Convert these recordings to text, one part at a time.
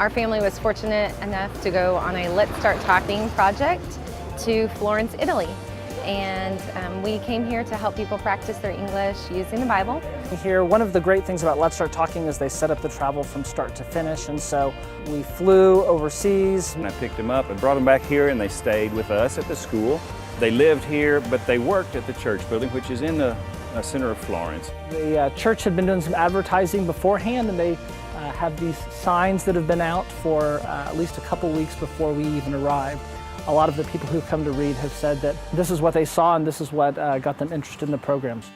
Our family was fortunate enough to go on a Let's Start Talking project to Florence, Italy. And we came here to help people practice their English using the Bible. Here, one of the great things about Let's Start Talking is they set up the travel from start to finish, and so we flew overseas. And I picked them up and brought them back here, and they stayed with us at the school. They lived here, but they worked at the church building, which is in the center of Florence. The church had been doing some advertising beforehand, and they have these signs that have been out for at least a couple weeks before we even arrived. A lot of the people who've come to read have said that this is what they saw and this is what got them interested in the programs.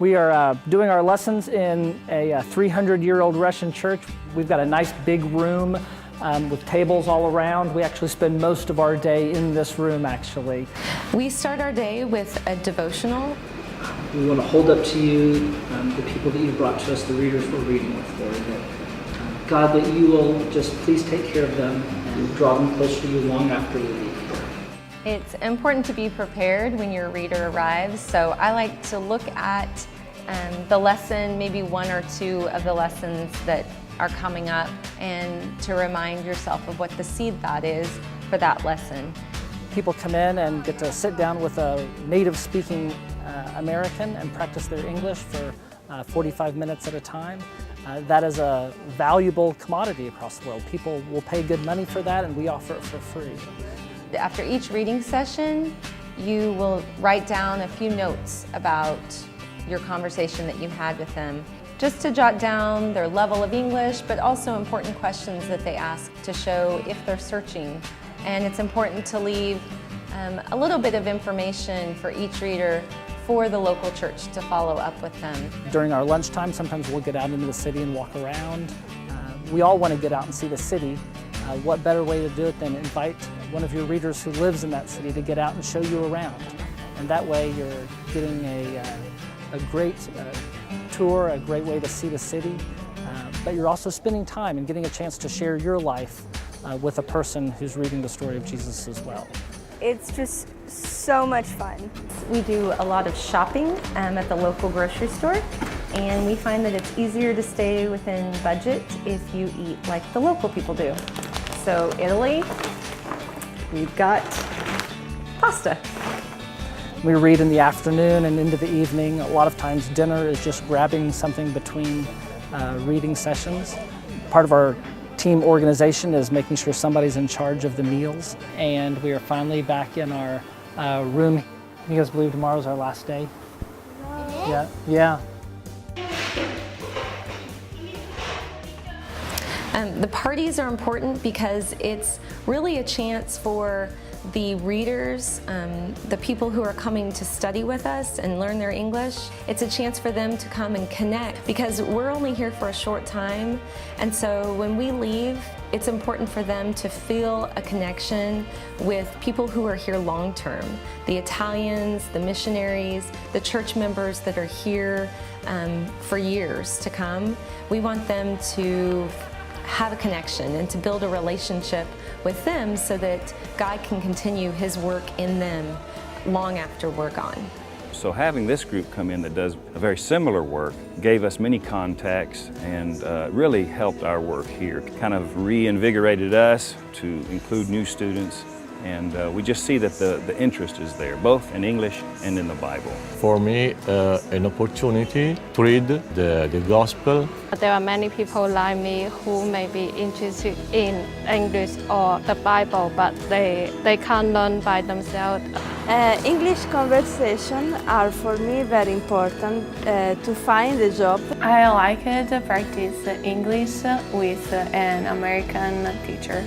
We are doing our lessons in a 300-year-old Russian church. We've got a nice big room with tables all around. We actually spend most of our day in this room, actually. We start our day with a devotional. We want to hold up to you the people that you've brought to us, the readers we're reading with, Lord, that God, that you will just please take care of them and draw them closer to you long after we leave. It's important to be prepared when your reader arrives, so I like to look at the lesson, maybe one or two of the lessons that are coming up, and to remind yourself of what the seed thought is for that lesson. People come in and get to sit down with a native-speaking American and practice their English for 45 minutes at a time. That is a valuable commodity across the world. People will pay good money for that, and we offer it for free. After each reading session, you will write down a few notes about your conversation that you had with them, just to jot down their level of English, but also important questions that they ask to show if they're searching. And it's important to leave a little bit of information for each reader for the local church to follow up with them. During our lunchtime, sometimes we'll get out into the city and walk around. We all want to get out and see the city. What better way to do it than invite one of your readers who lives in that city to get out and show you around. And that way you're getting a great tour, a great way to see the city, but you're also spending time and getting a chance to share your life with a person who's reading the story of Jesus as well. It's just so much fun. We do a lot of shopping at the local grocery store, and we find that it's easier to stay within budget if you eat like the local people do. So Italy, we've got pasta. We read in the afternoon and into the evening. A lot of times dinner is just grabbing something between reading sessions. Part of our team organization is making sure somebody's in charge of the meals. And we are finally back in our room. You guys believe tomorrow's our last day? Yeah. Yeah. The parties are important because it's really a chance for the readers, the people who are coming to study with us and learn their English. It's a chance for them to come and connect because we're only here for a short time, and so when we leave, it's important for them to feel a connection with people who are here long term. The Italians, the missionaries, the church members that are here for years to come. We want them to have a connection and to build a relationship with them so that God can continue His work in them long after we're gone. So having this group come in that does a very similar work gave us many contacts and really helped our work here. Kind of reinvigorated us to include new students, and we just see that the interest is there, both in English and in the Bible. For me, an opportunity to read the Gospel. There are many people like me who may be interested in English or the Bible, but they can't learn by themselves. English conversation are for me very important to find a job. I like to practice English with an American teacher.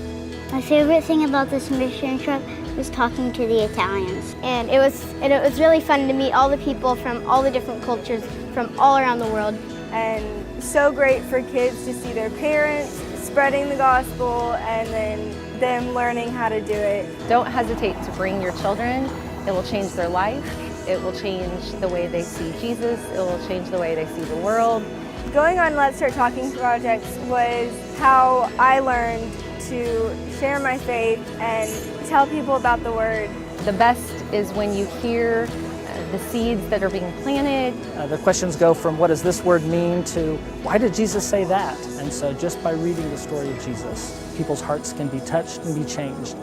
My favorite thing about this mission trip was talking to the Italians. And it was really fun to meet all the people from all the different cultures from all around the world. And so great for kids to see their parents spreading the gospel and then them learning how to do it. Don't hesitate to bring your children. It will change their life. It will change the way they see Jesus. It will change the way they see the world. Going on Let's Start Talking projects was how I learned to share my faith and tell people about the Word. The best is when you hear the seeds that are being planted. The questions go from what does this word mean to why did Jesus say that? And so just by reading the story of Jesus, people's hearts can be touched and be changed.